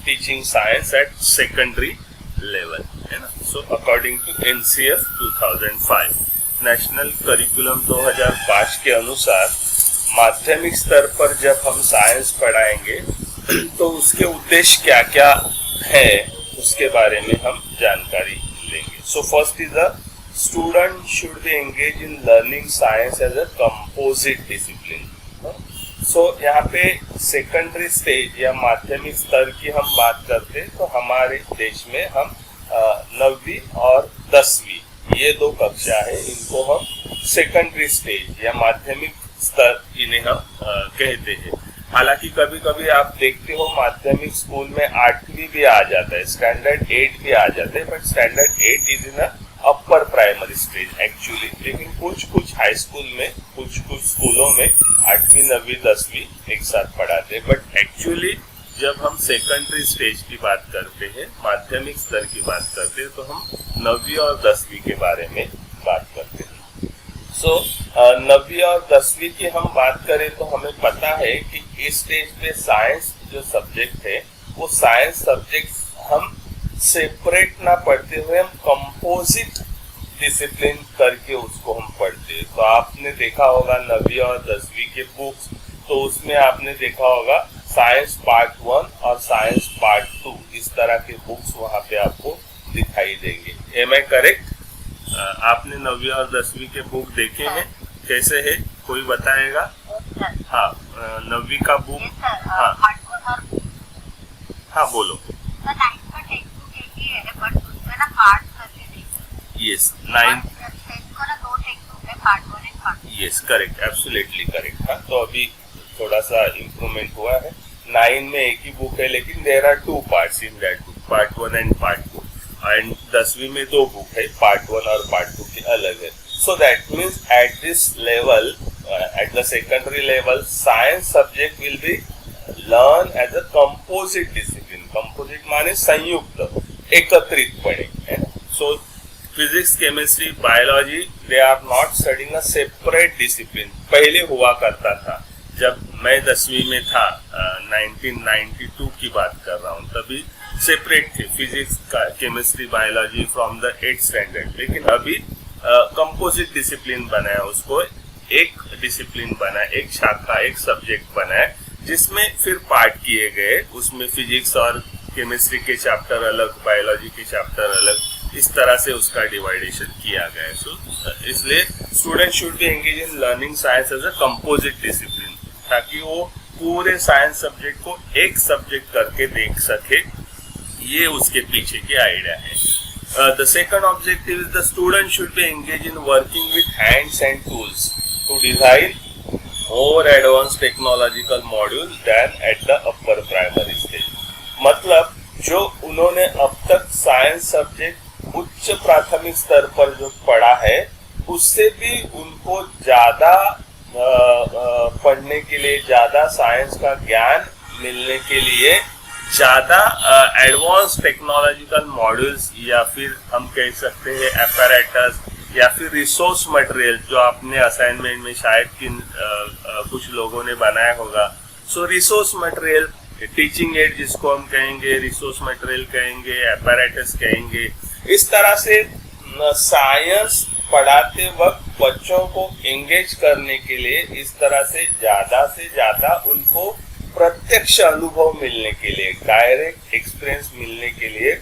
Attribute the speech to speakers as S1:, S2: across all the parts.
S1: Teaching science at secondary level, है ना। So according to NCF 2005, national curriculum 2005 के अनुसार माध्यमिक स्तर पर जब हम साइंस पढ़ाएंगे तो उसके उद्देश्य क्या क्या है उसके बारे में हम जानकारी लेंगे। So first is the student should be engage in learning science as a composite discipline. So यहाँ पे सेकेंडरी स्टेज या माध्यमिक स्तर की हम बात करते हैं तो हमारे देश में हम 9वीं और 10वीं ये 2 कक्षा है, इनको हम सेकेंडरी स्टेज या माध्यमिक स्तर इन्हें हम कहते हैं। हालांकि कभी कभी आप देखते हो माध्यमिक स्कूल में 8वीं भी आ जाता है, स्टैंडर्ड 8 भी आ जाता है, but standard 8 is in upper primary stage actually. लेकिन कुछ हाई स्कूल में कुछ स्कूलों में 8वीं 9वीं 10वीं एक साथ पढ़ाते हैं, बट एक्चुअली जब हम सेकेंडरी स्टेज की बात करते हैं, माध्यमिक स्तर की बात करते हैं, तो हम 9वीं और 10वीं के बारे में बात करते हैं। सो 9वीं और 10वीं की हम बात करें तो हमें पता है कि इस स्टेज पे साइंस जो सब्जेक्ट है वो साइंस सब्जेक्ट हम सेपरेट ना पढ़ते हुए हम कंपोजिट डिसिप्लिन करके उसको हम पढ़ते हैं। तो आपने देखा होगा 9वीं और 10वीं के बुक्स, तो उसमें आपने देखा होगा साइंस पार्ट 1 और साइंस पार्ट 2 इस तरह के बुक्स वहाँ पे आपको दिखाई देंगे। Am I correct? आपने 9वीं और 10वीं के बुक देखे हैं, कैसे है कोई बताएगा? हाँ, 9वीं का बुक, हाँ बोलो। Yes, 9 yes correct, absolutely correct. हाँ, तो अभी थोड़ा सा इम्प्रूवमेंट हुआ है। 9 में एक ही बुक है, लेकिन there are 2 parts in that book, part 1 and part 2। And 10वीं में 2 बुक है, पार्ट 1 और पार्ट 2 की अलग है। So that means at this level, at the secondary level, science subject will be learn as a composite discipline. Composite माने संयुक्त, एकत्रितपणे, है ना। So physics, chemistry, biology, they are not studying a separate discipline. पहले हुआ करता था, जब मैं 10वीं में था, 1992 की बात कर रहा हूँ, तभी सेपरेट थे physics, chemistry, biology from the 8th standard. लेकिन अभी कंपोजिट डिसिप्लिन बना है, उसको एक डिसिप्लिन बना है, एक शाखा, एक सब्जेक्ट बना है, जिसमें फिर पार्ट किए गए। उसमें फिजिक्स और केमिस्ट्री के चैप्टर अलग, बायोलॉजी के चैप्टर अलग, इस तरह से उसका डिवाइडेशन किया गया है। सो इसलिए student should be engage in learning science as a composite discipline, ताकि वो पूरे साइंस सब्जेक्ट को एक सब्जेक्ट करके देख सके। ये उसके पीछे की आइडिया है। The second objective is the student should be engage in working with hands and tools to design more advance technological module than at the upper primary stage. मतलब जो उन्होंने अब तक साइंस सब्जेक्ट उच्च प्राथमिक स्तर पर जो पढ़ा है, उससे भी उनको ज्यादा पढ़ने के लिए, ज्यादा साइंस का ज्ञान मिलने के लिए, ज्यादा एडवांस टेक्नोलॉजिकल मॉड्यूल्स, या फिर हम कह सकते हैं एपैरेटस, या फिर रिसोर्स मटेरियल, जो आपने असाइनमेंट में शायद कुछ लोगों ने बनाया होगा। सो रिसोर्स मटेरियल, टीचिंग एड जिसको हम कहेंगे, रिसोर्स मटेरियल कहेंगे, एपैरेटस कहेंगे। इस तरह से साइंस पढ़ाते वक्त बच्चों को एंगेज करने के लिए इस तरह से ज्यादा उनको प्रत्यक्ष अनुभव मिलने के लिए, डायरेक्ट एक्सपीरियंस मिलने के लिए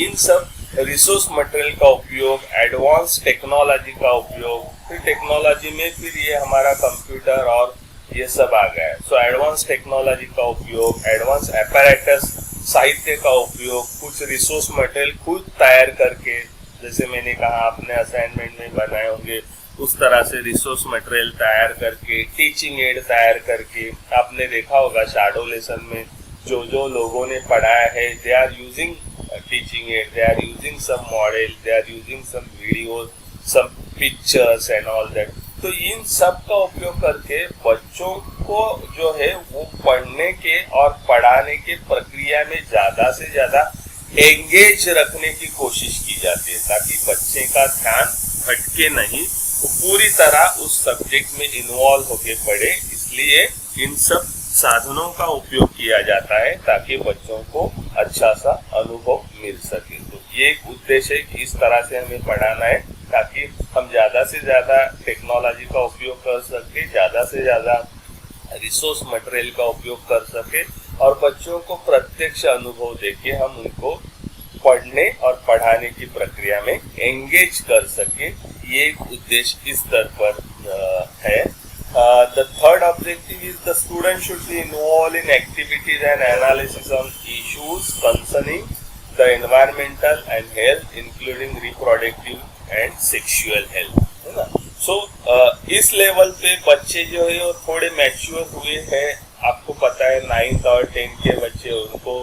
S1: इन सब रिसोर्स मटेरियल का उपयोग, एडवांस टेक्नोलॉजी का उपयोग, फिर टेक्नोलॉजी में फिर ये हमारा कंप्यूटर और ये सब आ गया है। सो एडवांस टेक्नोलॉजी का उपयोग, एडवांस एपैरेटस, साहित्य का उपयोग, कुछ रिसोर्स मटेरियल खुद तैयार करके, जैसे मैंने कहा आपने असाइनमेंट में बनाए होंगे, उस तरह से रिसोर्स मटेरियल तैयार करके, टीचिंग एड तैयार करके। आपने देखा होगा शैडो लेसन में जो लोगों ने पढ़ाया है, they are using teaching aid, they are using some model, they are using some videos, some pictures and all that. तो इन सब का उपयोग करके बच्चों को जो है वो पढ़ने के और पढ़ाने के प्रक्रिया में ज्यादा से ज्यादा एंगेज रखने की कोशिश की जाती है, ताकि बच्चे का ध्यान भटके नहीं, वो पूरी तरह उस सब्जेक्ट में इन्वॉल्व होके पढ़े। इसलिए इन सब साधनों का उपयोग किया जाता है ताकि बच्चों को अच्छा सा अनुभव मिल सके। तो ये एक उद्देश्य है कि इस तरह से हमें पढ़ाना है ताकि हम ज्यादा से ज्यादा टेक्नोलॉजी का उपयोग कर सके, ज्यादा से ज्यादा रिसोर्स मटेरियल का उपयोग कर सके और बच्चों को प्रत्यक्ष अनुभव देके हम उनको पढ़ने और पढ़ाने की प्रक्रिया में एंगेज कर सके। ये एक उद्देश्य इस स्तर पर है। The third objective is the student should be involved in activities and analysis on issues concerning the environmental and health, including reproductive and sexual health, है ना। So इस लेवल पे बच्चे जो है वो थोड़े मैच्योर हुए हैं। आपको पता है 9th और 10th के बच्चे, उनको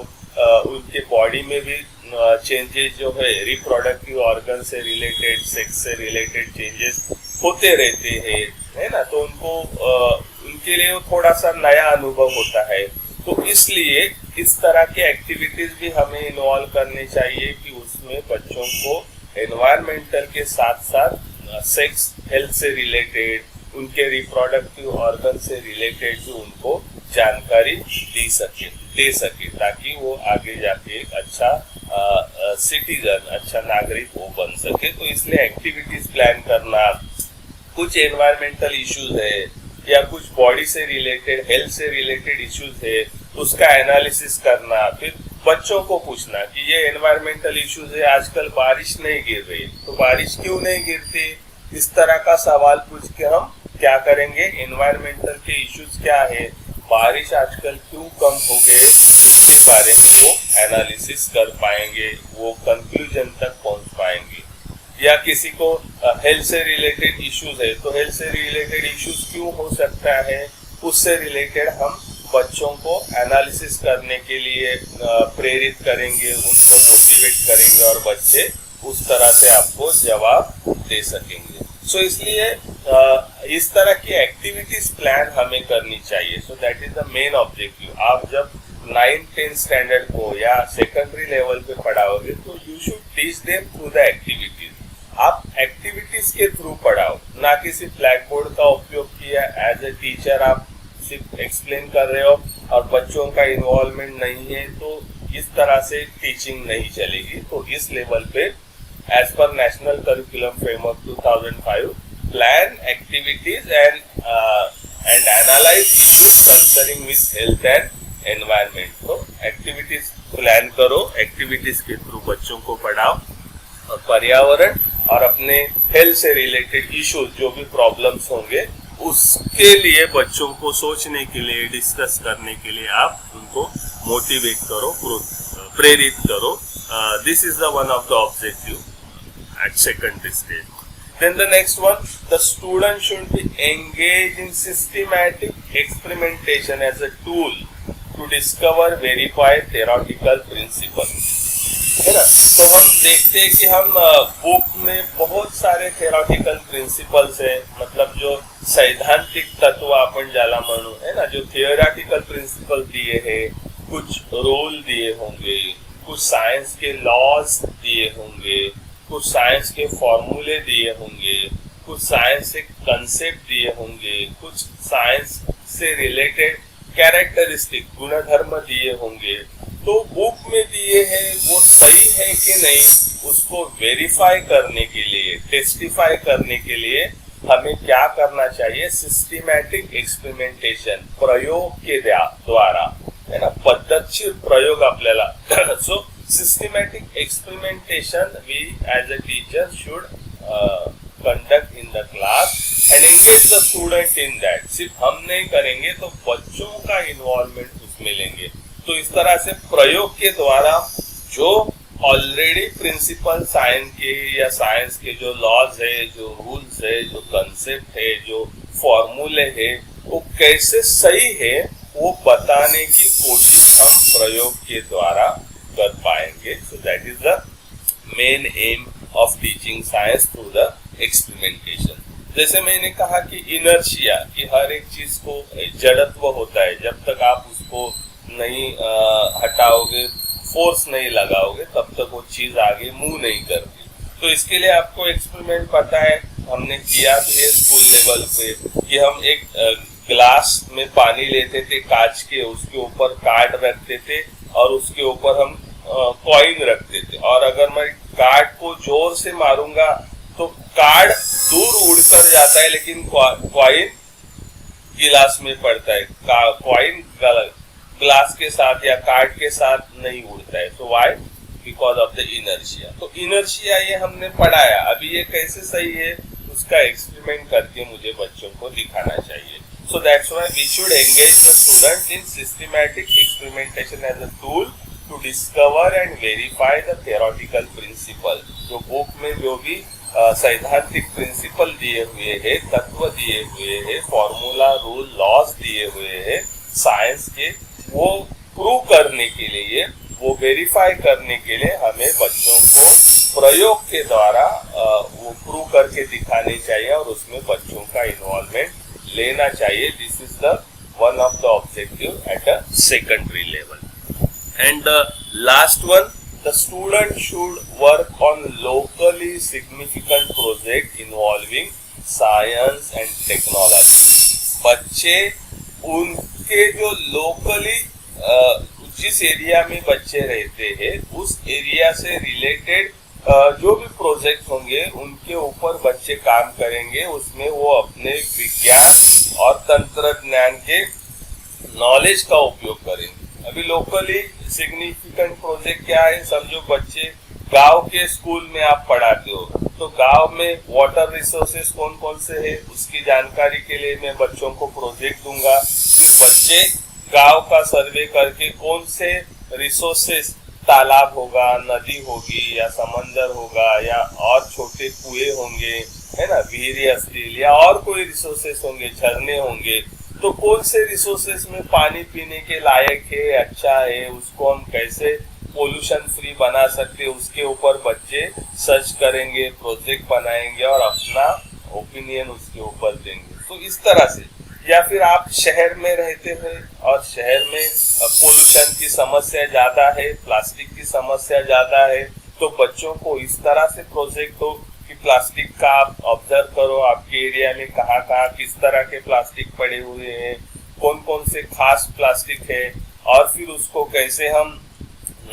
S1: उनके बॉडी में भी चेंजेस जो है रिप्रोडक्टिव ऑर्गन से रिलेटेड, सेक्स से रिलेटेड चेंजेस होते रहते हैं, है ना। तो उनको उनके लिए वो थोड़ा सा नया अनुभव होता है। तो इसलिए इस तरह के एक्टिविटीज भी हमें इन्वॉल्व करने चाहिए कि उसमें बच्चों को एनवायरमेंटल के साथ साथ सेक्स हेल्थ से रिलेटेड, उनके रिप्रोडक्टिव ऑर्गन से रिलेटेड भी उनको जानकारी दे सके ताकि वो आगे जाके एक अच्छा सिटीजन, अच्छा नागरिक वो बन सके। तो इसलिए एक्टिविटीज प्लान करना, कुछ एनवायरमेंटल इश्यूज है या कुछ बॉडी से रिलेटेड, हेल्थ से रिलेटेड इश्यूज है, उसका एनालिसिस करना, फिर बच्चों को पूछना कि ये एनवायरमेंटल इश्यूज है, आजकल बारिश नहीं गिर रही तो बारिश क्यों नहीं गिरती, इस तरह का सवाल पूछ के हम क्या करेंगे, एनवायरमेंटल के इश्यूज क्या है, बारिश आजकल क्यों कम हो गए, इसके बारे में वो एनालिसिस कर पाएंगे, वो कंक्लूजन तक पहुंच पाएंगे। या किसी को हेल्थ से रिलेटेड इश्यूज है तो हेल्थ से रिलेटेड इश्यूज क्यों हो सकता है, उससे रिलेटेड हम बच्चों को एनालिसिस करने के लिए प्रेरित करेंगे, उनको मोटिवेट करेंगे और बच्चे उस तरह से आपको जवाब दे सकेंगे। सो इसलिए इस तरह की एक्टिविटीज प्लान हमें करनी चाहिए। So that is the main objective. आप जब 9th-10th स्टैंडर्ड को या सेकेंडरी लेवल पे पढ़ाओगे तो you should teach them through the activities. आप एक्टिविटीज के थ्रू पढ़ाओ, ना कि सिर्फ ब्लैक बोर्ड का उपयोग किया। एज ए टीचर आप सिर्फ एक्सप्लेन कर रहे हो और बच्चों का इन्वॉल्वमेंट नहीं है तो इस तरह से टीचिंग नहीं चलेगी। तो इस लेवल पे as per national curriculum framework 2005 plan activities and analyse issues concerning with health and environment. तो एक्टिविटीज प्लान करो, एक्टिविटीज के थ्रू बच्चों को पढ़ाओ और पर्यावरण और अपने हेल्थ से रिलेटेड इश्यूज जो भी प्रॉब्लम्स होंगे उसके लिए बच्चों को सोचने के लिए, डिस्कस करने के लिए आप उनको मोटिवेट करो, प्रेरित करो। This is the one of the objective at secondary stage. Then the next one, the student should be engaged in systematic experimentation as a tool to discover, verify theoretical principles. है ना। तो हम देखते हैं कि हम बुक में बहुत सारे theoretical principles है, मतलब जो सैद्धांतिक तत्व आपण ज्याला म्हणू, है ना, जो theoretical principles दिए हैं, कुछ रोल दिए होंगे, कुछ साइंस के लॉज दिए होंगे, कुछ साइंस के फॉर्मूले दिए होंगे, कुछ साइंस के कंसेप्ट दिए होंगे, कुछ साइंस से रिलेटेड कैरेक्टरिस्टिक, गुणधर्म दिए होंगे। तो बुक में दिए हैं वो सही है कि नहीं, उसको वेरीफाई करने के लिए, टेस्टिफाई करने के लिए हमें क्या करना चाहिए, सिस्टमैटिक एक्सपेरिमेंटेशन, प्रयोग के द्वारा, है ना, पद्धतशीर प्रयोग आपल्याला। सो systematic experimentation we as a teacher should conduct in the class and engage the student in that। सिर्फ हम नहीं करेंगे तो बच्चों का इन्वॉल्वमेंट उसमें लेंगे। तो इस तरह से प्रयोग के द्वारा जो ऑलरेडी प्रिंसिपल साइंस के या साइंस के जो लॉज है, जो रूल्स है, जो कंसेप्ट है, जो फॉर्मूले है, वो कैसे सही है वो बताने की कोशिश हम प्रयोग के द्वारा कर पाएंगे। So that is the main M of teaching science through the experimentation. जैसे मैंने कहा कि इनर्शिया, कि हर एक चीज को जड़त्व होता है, जब तक आप उसको नहीं हटाओगे, फोर्स नहीं लगाओगे, तब तक वो चीज आगे मूव नहीं करती। तो इसके लिए आपको एक्सपेरिमेंट पता है, हमने किया भी है स्कूल लेवल पे, कि हम एक ग्लास में पानी लेते थे कांच के, उसके ऊपर कार्ड रखते थे और उसके ऊपर हम कॉइन रखते थे, और अगर मैं कार्ड को जोर से मारूंगा तो कार्ड दूर उड़कर जाता है लेकिन कॉइन गिलास में पड़ता है। कॉइन ग्लास के साथ या कार्ड के साथ नहीं उड़ता है। तो why? Because of the inertia. तो इनर्शिया ये हमने पढ़ाया, अभी ये कैसे सही है उसका एक्सपेरिमेंट करके मुझे बच्चों को दिखाना चाहिए। So that's why we should engage the student in systematic experimentation as a tool to discover and verify the theoretical principle। जो बुक में जो भी सैद्धांतिक प्रिंसिपल दिए हुए हैं, तत्व दिए हुए हैं, फॉर्मूला, रूल, लॉस दिए हुए हैं साइंस के, वो प्रूव करने के लिए, वो वेरीफाई करने के लिए हमें बच्चों को प्रयोग के द्वारा वो प्रूव करके दिखाने चाहिए और उसमें बच्चों का इन्वॉल्वमेंट लेना चाहिए। This is the one of the objective at a secondary level. And the last one, the student should work on locally significant project involving science and technology। बच्चे उनके जो लोकली जिस एरिया में बच्चे रहते हैं उस एरिया से रिलेटेड जो भी प्रोजेक्ट होंगे उनके ऊपर बच्चे काम करेंगे, उसमें वो अपने विज्ञान और तंत्रज्ञान के नॉलेज का उपयोग करेंगे। अभी लोकली सिग्निफिकेंट प्रोजेक्ट क्या है? समझो बच्चे गांव के स्कूल में आप पढ़ाते हो, तो गांव में वाटर रिसोर्सेस कौन कौन से है उसकी जानकारी के लिए मैं बच्चों को प्रोजेक्ट दूंगा। फिर बच्चे गांव का सर्वे करके कौन से रिसोर्सेस, तालाब होगा, नदी होगी या समंदर होगा या और छोटे कुएं होंगे, है ना, वीरी स्टील या और कोई रिसोर्सेस होंगे, झरने होंगे, तो कौन से रिसोर्सेस में पानी पीने के लायक है, अच्छा है, उसको हम कैसे पोल्यूशन फ्री बना सकते हैं, उसके ऊपर बच्चे सर्च करेंगे, प्रोजेक्ट बनाएंगे और अपना ओपिनियन उसके ऊपर देंगे। तो इस तरह से, या फिर आप शहर में रहते हैं और शहर में पोल्यूशन की समस्या ज्यादा है, प्लास्टिक की समस्या ज्यादा है, तो बच्चों को इस तरह से प्रोजेक्ट हो कि प्लास्टिक का आप ऑब्जर्व करो, आपके एरिया में कहाँ कहाँ किस तरह के प्लास्टिक पड़े हुए हैं, कौन कौन से खास प्लास्टिक है, और फिर उसको कैसे हम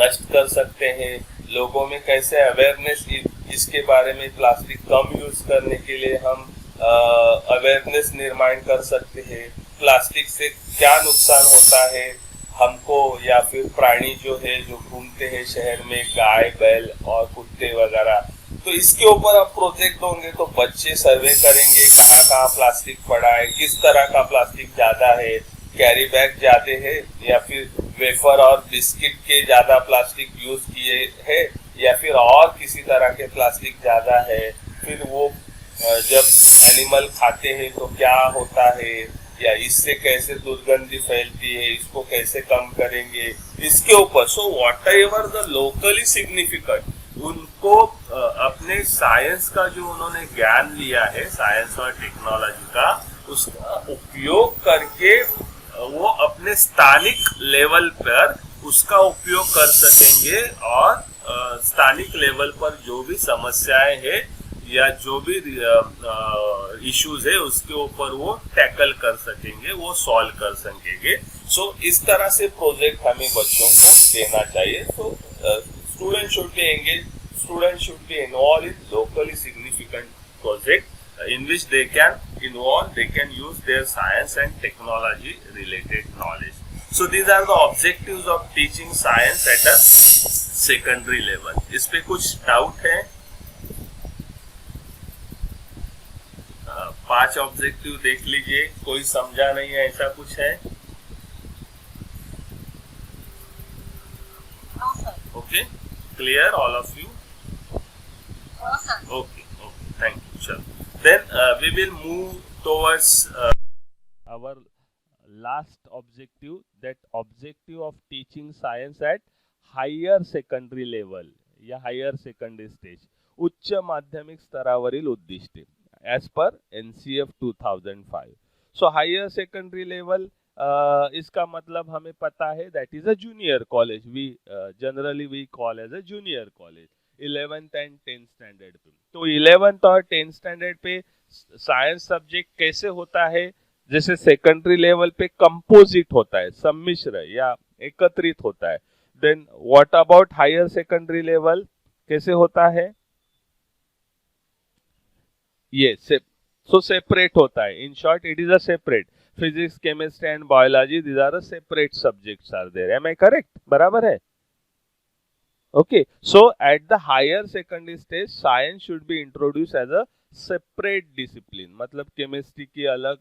S1: नष्ट कर सकते हैं, लोगों में कैसे अवेयरनेस इसके बारे में, प्लास्टिक कम यूज करने के लिए हम अवेयरनेस निर्माण कर सकते हैं, प्लास्टिक से क्या नुकसान होता है हमको या फिर प्राणी जो है जो घूमते हैं शहर में, गाय, बैल और कुत्ते वगैरह, तो इसके ऊपर आप प्रोजेक्ट दोगे तो बच्चे सर्वे करेंगे कहाँ कहाँ प्लास्टिक पड़ा है, किस तरह का प्लास्टिक ज्यादा है, कैरी बैग ज्यादा है या फिर वेफर और बिस्किट के ज्यादा प्लास्टिक यूज किए हैं या फिर और किसी तरह के प्लास्टिक ज्यादा है, फिर वो जब एनिमल खाते हैं तो क्या होता है या इससे कैसे दुर्गंधी फैलती है, इसको कैसे कम करेंगे, इसके ऊपर। So what ever the locally significant, उनको अपने साइंस का जो उन्होंने ज्ञान लिया है, साइंस और टेक्नोलॉजी का, उसका उपयोग करके वो अपने स्थानिक लेवल पर उसका उपयोग कर सकेंगे और स्थानिक लेवल पर जो भी समस्याएं हैं या जो भी इश्यूज है उसके ऊपर वो टैकल कर सकेंगे, वो सॉल्व कर सकेंगे। सो इस तरह से प्रोजेक्ट हमें बच्चों को देना चाहिए। तो students should be engaged, students should be involved in locally significant project in which they can involve, they can use their science and technology related knowledge. So these are the objectives of teaching science at a secondary level. इस पे कुछ doubt है? 5 objective देख लीजिए, कोई समझा नहीं है ऐसा कुछ है? Okay, clear all of you? Okay, thank you. चलो, then we will move towards our last objective, that objective of teaching science at higher secondary level या higher secondary stage, उच्च माध्यमिक स्तरावरील उद्दिष्टे as per NCF 2005. So higher secondary level, इसका मतलब हमें पता है that is a junior college, we generally we call as a junior college, 11th and 10th standard पे। तो 11th और 10th standard पे साइंस सब्जेक्ट कैसे होता है जैसे सेकेंडरी लेवल पे कंपोजिट होता है, सम्मिश्र या एकत्रित होता है। Then what about higher secondary level, कैसे होता है? ये सो सेपरेट होता है। In short it is a separate, physics, chemistry and biology, these are a separate subjects are there. Am I correct? बराबर है? Okay, so at the higher secondary stage, science should be introduced as a separate discipline. मतलब chemistry की अलग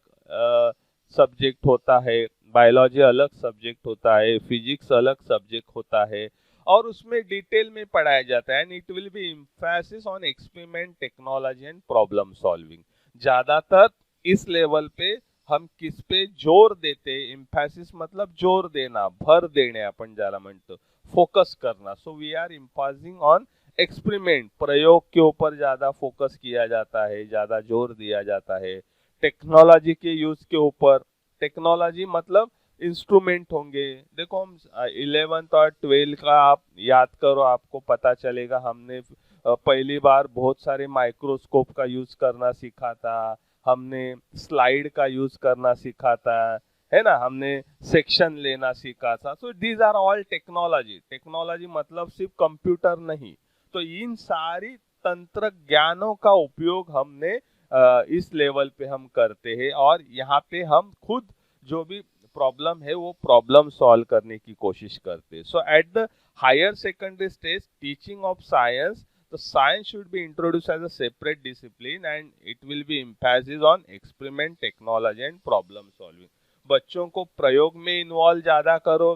S1: subject होता है, biology अलग subject होता है, फिजिक्स अलग सब्जेक्ट होता है, और उसमें डिटेल में पढ़ाया जाता है। And it will be emphasis on experiment, technology and problem solving. ज्यादातर इस लेवल पे हम किस पे जोर देते? एम्फेसिस मतलब जोर देना, भर देणे आपण ज्याला म्हणतो, फोकस करना। So we are imposing on experiment, प्रयोग के ऊपर ज्यादा फोकस किया जाता है, ज्यादा जोर दिया जाता है। टेक्नोलॉजी के यूज के ऊपर, टेक्नोलॉजी मतलब इंस्ट्रूमेंट होंगे। देखो हम 11th और 12th का आप याद करो, आपको पता चलेगा हमने पहली बार बहुत सारे माइक्रोस्कोप का यूज करना सीखा था, हमने स्लाइड का यूज करना सीखा था, है ना, हमने सेक्शन लेना सीखा था। So these are all technology. Technology मतलब सिर्फ कंप्यूटर नहीं। तो इन सारी तंत्र ज्ञानों का उपयोग हमने इस लेवल पे हम करते हैं, और यहाँ पे हम खुद जो भी प्रॉब्लम है वो प्रॉब्लम सॉल्व करने की कोशिश करते हैं। So at the higher secondary stage, teaching of science, the science should be introduced as a separate discipline and it will be emphasis on experiment, technology and problem solving. बच्चों को प्रयोग में involve ज्यादा करो,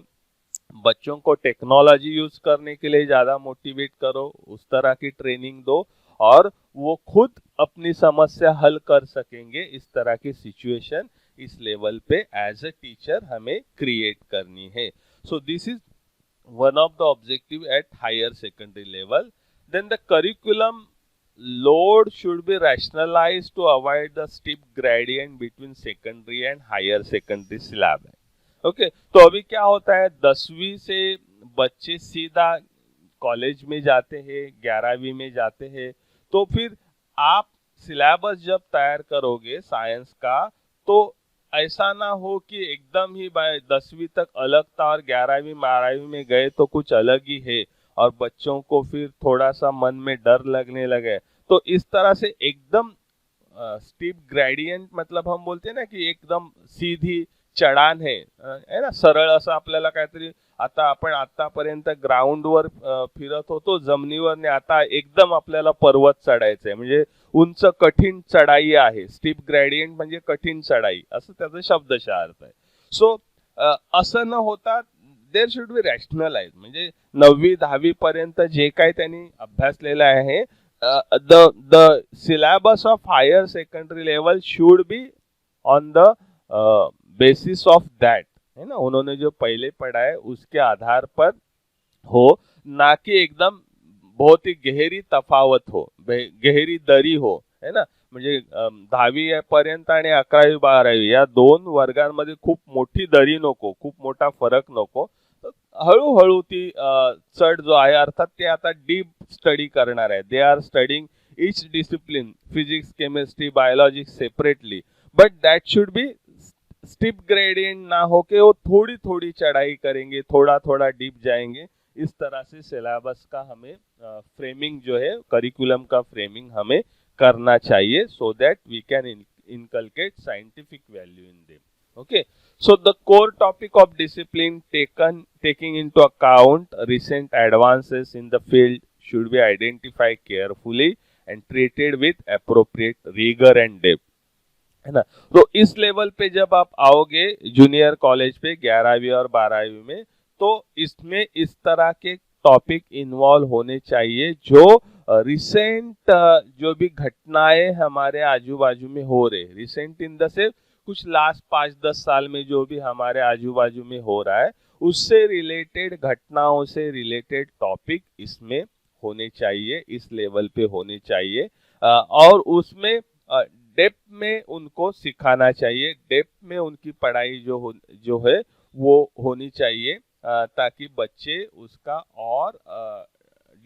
S1: बच्चों को टेक्नोलॉजी यूज करने के लिए ज्यादा मोटिवेट करो, उस तरह की ट्रेनिंग दो, और वो खुद अपनी समस्या हल कर सकेंगे। इस तरह की सिचुएशन इस लेवल पे एज अ टीचर हमें क्रिएट करनी है। So this is one of the objective at higher secondary level. Then the curriculum load should be rationalized to avoid the steep gradient between secondary and higher secondary syllabus. Okay, तो अभी क्या होता है, 10वीं से बच्चे सीधा कॉलेज में जाते हैं, 11वीं में जाते हैं। तो फिर आप सिलेबस जब तैयार करोगे साइंस का, तो ऐसा ना हो कि एकदम ही 10वीं तक अलग था और 11वीं 12वीं में गए तो कुछ अलग ही है, और बच्चों को फिर थोड़ा सा मन में डर लगने लगे। तो इस तरह से एकदम स्टीप ग्रेडियंट, मतलब हम बोलते हैं ना कि एकदम सीधी चढाण है ना, सरळ असं आपल्याला काहीतरी, आता आपण आतापर्यंत ग्राउंडवर फिरत होतो जमिनीवर, ने आता एकदम आपल्याला पर्वत चढायचंय, म्हणजे उंच कठीण चढाई आहे। स्टीप ग्रेडियंट म्हणजे कठीण चढाई, असं त्याचा शब्दशः अर्थ आहे। सो असं न होता देर शुड बी रॅशनलाइज, म्हणजे 9वी 10वी पर्यंत जे काही त्यांनी अभ्यासलेलं आहे, the the syllabus of higher secondary level should be on the basis of that, है ना, उन्होंने जो पहले पढ़ा है उसके आधार पर हो, ना कि एकदम बहुत ही गहरी तफावत हो, गहरी दरी हो, है ना। म्हणजे 10वी पर्यंत आणि 11वी 12वी या दोन वर्गांमध्ये खूप मोठी दरी नको, खूप मोठा फरक नको। हळूहळू ती चढ जो आहे, अर्थात ते आता डीप स्टडी करणार आहे, they are studying each discipline, physics, chemistry, biology separately, but that should be steep gradient ना हो के वो थोड़ी थोड़ी चढ़ाई करेंगे, थोड़ा थोड़ा डीप जाएंगे। इस तरह से सिलेबस का हमें फ्रेमिंग जो है, करिकुलम का फ्रेमिंग हमें करना चाहिए, so that we can inculcate scientific value in them. Okay, so the core topic of discipline taking into account recent advances in the field should be identified carefully and treated with appropriate rigor and depth, है ना। तो इस level पे जब आप आओगे junior college पे 11वीं और 12वीं में, तो इसमें इस तरह के टॉपिक इन्वॉल्व होने चाहिए जो रिसेंट जो भी घटनाएं हमारे आजू बाजू में हो रहे, रिसेंट इन द से कुछ लास्ट 5-10 साल में जो भी हमारे आजू बाजू में हो रहा है, उससे रिलेटेड घटनाओं से रिलेटेड टॉपिक इसमें होने चाहिए, इस लेवल पे होने चाहिए, और उसमें डेप्थ में उनको सिखाना चाहिए, डेप्थ में उनकी पढ़ाई जो है वो होनी चाहिए, ताकि बच्चे उसका और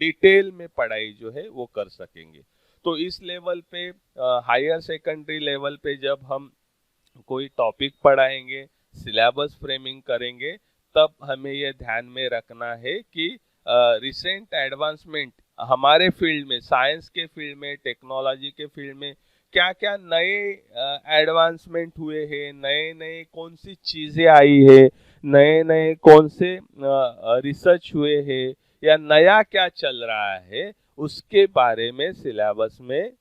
S1: डिटेल में पढ़ाई जो है वो कर सकेंगे। तो इस लेवल पे, हायर सेकेंडरी लेवल पे जब हम कोई टॉपिक पढ़ाएंगे, सिलेबस फ्रेमिंग करेंगे, तब हमें यह ध्यान में रखना है कि रिसेंट एडवांसमेंट हमारे फील्ड में, साइंस के फील्ड में, टेक्नोलॉजी के फील्ड में क्या क्या नए एडवांसमेंट हुए हैं, नए नए कौन सी चीजें आई है, नए नए कौन से रिसर्च हुए हैं, या नया क्या चल रहा है, उसके बारे में सिलेबस में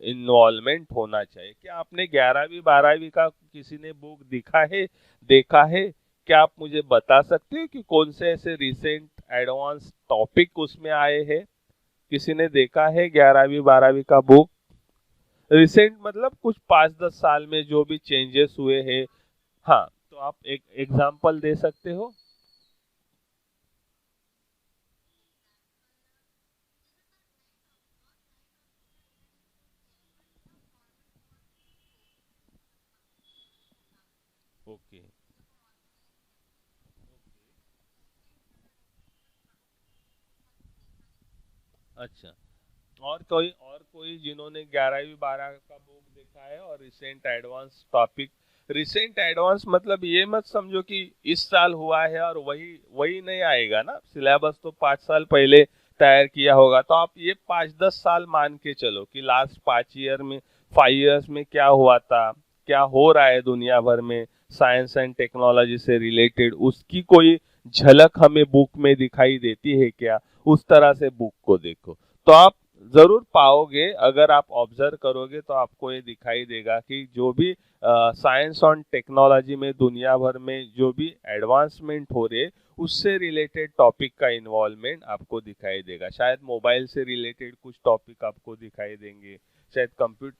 S1: इन्वॉल्वमेंट होना चाहिए। क्या आपने 11वीं 12वीं का किसी ने बुक देखा है? क्या आप मुझे बता सकते हो कि कौन से ऐसे रिसेंट एडवांस टॉपिक उसमें आए हैं? किसी ने देखा है 11वीं 12वीं का बुक? रिसेंट मतलब कुछ 5-10 साल में जो भी चेंजेस हुए हैं। हाँ, तो आप एक एग्जांपल दे सकते हो? ओके। अच्छा, और कोई जिन्होंने 11वीं 12 का बुक देखा है और recent advance topic? Recent advance मतलब ये मत समझो कि इस साल हुआ है और वही वही नहीं आएगा ना, सिलेबस तो 5 साल पहले तैयार किया होगा। तो आप ये 5-10 साल मान के चलो कि लास्ट 5 ईयर्स में क्या हुआ था, क्या हो रहा है दुनिया भर में साइंस एंड टेक्नोलॉजी से रिलेटेड, उसकी कोई झलक हमें बुक में दिखाई देती है क्या? उस तरह से बुक को देखो, तो आप जरूर पाओगे। अगर आप ऑब्जर्व करोगे तो आपको ये दिखाई देगा कि जो भी साइंस और टेक्नोलॉजी में दुनिया भर में जो भी एडवांसमेंट हो रहे, उससे रिलेटेड टॉपिक का इन्वॉल्वमेंट आपको दिखाई देगा। शायद मोबाइल से रिलेटेड कुछ टॉपिक आपको दिखाई देंगे, शायद computer.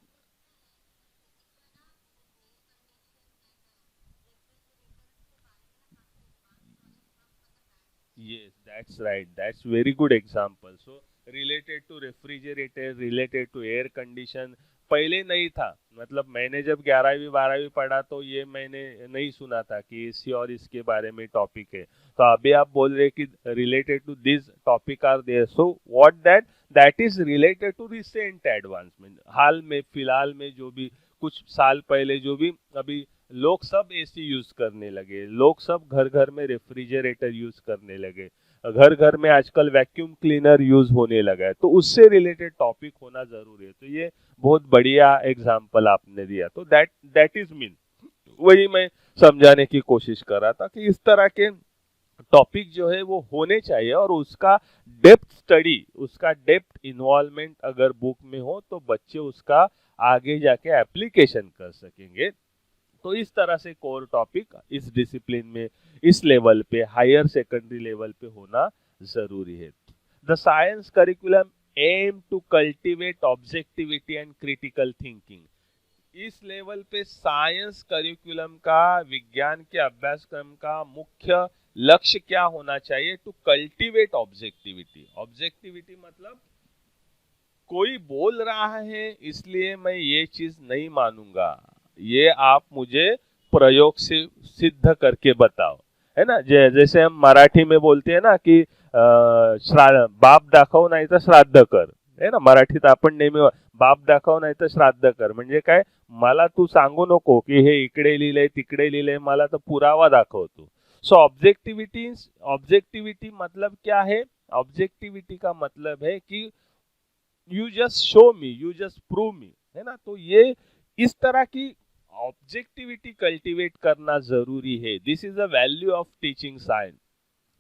S1: Yes, that's right. That's very good example. So related to refrigerator, related to air condition, पहले नहीं था। मतलब मैंने जब 11वीं 12वीं पढ़ा तो ये मैंने नहीं सुना था कि एसी और इसके बारे में टॉपिक है। तो अभी आप बोल रहे कि related to this topic are there, so what that is related to recent advancement. हाल में, फिलहाल में जो भी कुछ साल पहले जो भी अभी लोग सब एसी यूज करने लगे, लोग सब घर घर में रेफ्रिजरेटर यूज करने लगे, घर घर में आजकल वैक्यूम क्लीनर यूज होने लगा है, तो उससे रिलेटेड टॉपिक होना जरूरी है। तो ये बहुत बढ़िया एग्जाम्पल आपने दिया। तो दैट इज मीन, वही मैं समझाने की कोशिश कर रहा था कि इस तरह के टॉपिक जो है वो होने चाहिए, और उसका डेप्थ स्टडी, उसका डेप्थ इन्वॉल्वमेंट अगर बुक में हो तो बच्चे उसका आगे जाके एप्लीकेशन कर सकेंगे। तो इस तरह से कोर टॉपिक इस डिसिप्लिन में, इस लेवल पे, हायर सेकेंडरी लेवल पे होना जरूरी है। The science curriculum aim to cultivate objectivity and critical thinking. इस लेवल पे साइंस करिकुलम का, विज्ञान के अभ्यासक्रम का मुख्य लक्ष्य क्या होना चाहिए? To cultivate objectivity. ऑब्जेक्टिविटी मतलब कोई बोल रहा है इसलिए मैं ये चीज नहीं मानूंगा, ये आप मुझे प्रयोग से सिद्ध करके बताओ, है ना। जैसे हम मराठी में बोलते हैं ना कि बाप दाखव नाही तर श्राद्ध कर, है ना। मराठीत आपण नेहमी बाप दाखव नाही तर श्राद्ध कर म्हणजे काय, मला तू सांगू नको की हे इकडे लिहिलंय तिकडे लिहिलंय, मला तर पुरावा दाखव तू। सो ऑब्जेक्टिविटी मतलब क्या है? ऑब्जेक्टिविटी का मतलब है कि you just show me, you just prove me, है ना। तो ये इस तरह की ऑब्जेक्टिविटी कल्टीवेट करना जरूरी है। This is a value of teaching science.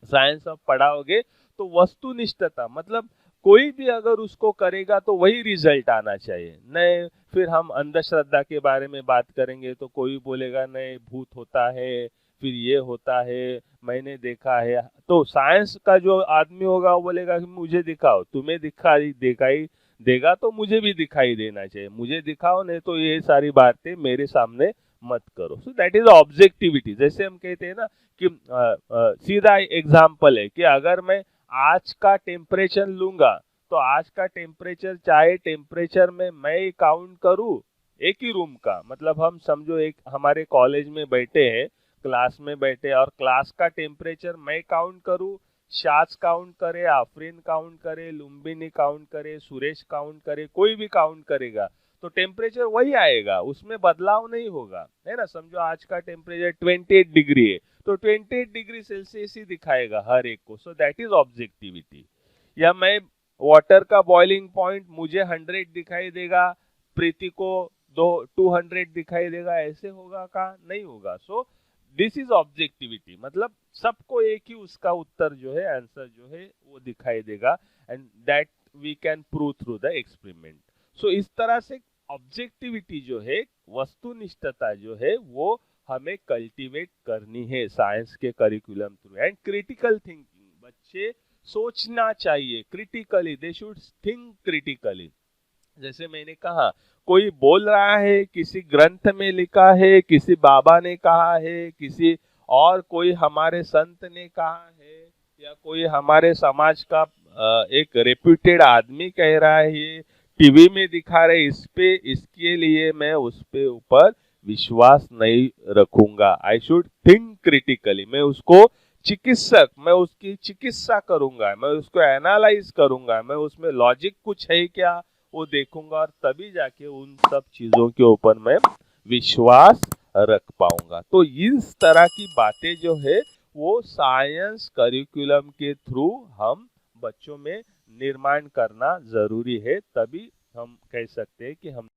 S1: Science आप पढ़ाओगे तो वस्तुनिष्ठता मतलब कोई भी अगर उसको करेगा तो वही रिजल्ट आना चाहिए। नहीं फिर हम अंधश्रद्धा के बारे में बात करेंगे तो कोई बोलेगा नहीं भूत होता है, फिर ये होता है, मैंने देखा है। तो साइंस का जो आदमी होगा वो बोलेगा कि मुझे दिखाओ, तुम्हें दिखाई देगा तो मुझे भी दिखाई देना चाहिए, मुझे दिखाओ, नहीं तो ये सारी बातें मेरे सामने मत करो। So that is objectivity. जैसे हम कहते हैं ना कि सीधा एग्जाम्पल है कि अगर मैं आज का टेम्परेचर लूंगा तो आज का टेम्परेचर, चाहे टेम्परेचर में मैं काउंट करूं एक ही रूम का, मतलब हम समझो एक हमारे कॉलेज में बैठे हैं, क्लास में बैठे, और क्लास का टेम्परेचर मैं काउंट करूं, शाज काउंट करे, आफरीन काउंट करे, लुम्बिनी काउंट करे, सुरेश काउंट करे, कोई भी काउंट करेगा,
S2: तो टेम्परेचर वही आएगा, उसमें बदलाव नहीं होगा, है ना। समझो आज का टेम्परेचर 28 डिग्री है तो 28 डिग्री सेल्सियस ही दिखाएगा हर एक को। So that is objectivity. या मैं वाटर का बॉइलिंग पॉइंट मुझे 100 दिखाई देगा, प्रीति को 200 दिखाई देगा, ऐसे होगा का नहीं होगा। सो दिस इज ऑब्जेक्टिविटी, मतलब सबको एक ही उसका उत्तर जो है, आंसर जो है वो दिखाई देगा, and that we can prove through the experiment. So इस तरह से ऑब्जेक्टिविटी जो है, वस्तुनिष्ठता जो है, वो हमें कल्टीवेट करनी है साइंस के curriculum through. And critical thinking, बच्चे सोचना चाहिए critically, they should think critically. जैसे मैंने कहा, कोई बोल रहा है, किसी ग्रंथ में लिखा है, किसी बाबा ने कहा है, किसी और कोई हमारे संत ने कहा है, या कोई हमारे समाज का एक रेप्यूटेड आदमी कह रहा है, टीवी में दिखा रहे, इसके लिए मैं उस पे ऊपर विश्वास नहीं रखूंगा। I should think critically. मैं उसको चिकित्सक, मैं उसकी चिकित्सा करूंगा, मैं उसको एनालाइज करूंगा, मैं उसमें लॉजिक कुछ है क्या वो देखूंगा, और तभी जाके उन सब चीजों के ऊपर मैं विश्वास रख पाऊंगा। तो इस तरह की बातें जो है वो साइंस करिकुलम के थ्रू हम बच्चों में निर्माण करना जरूरी है, तभी हम कह सकते हैं कि हम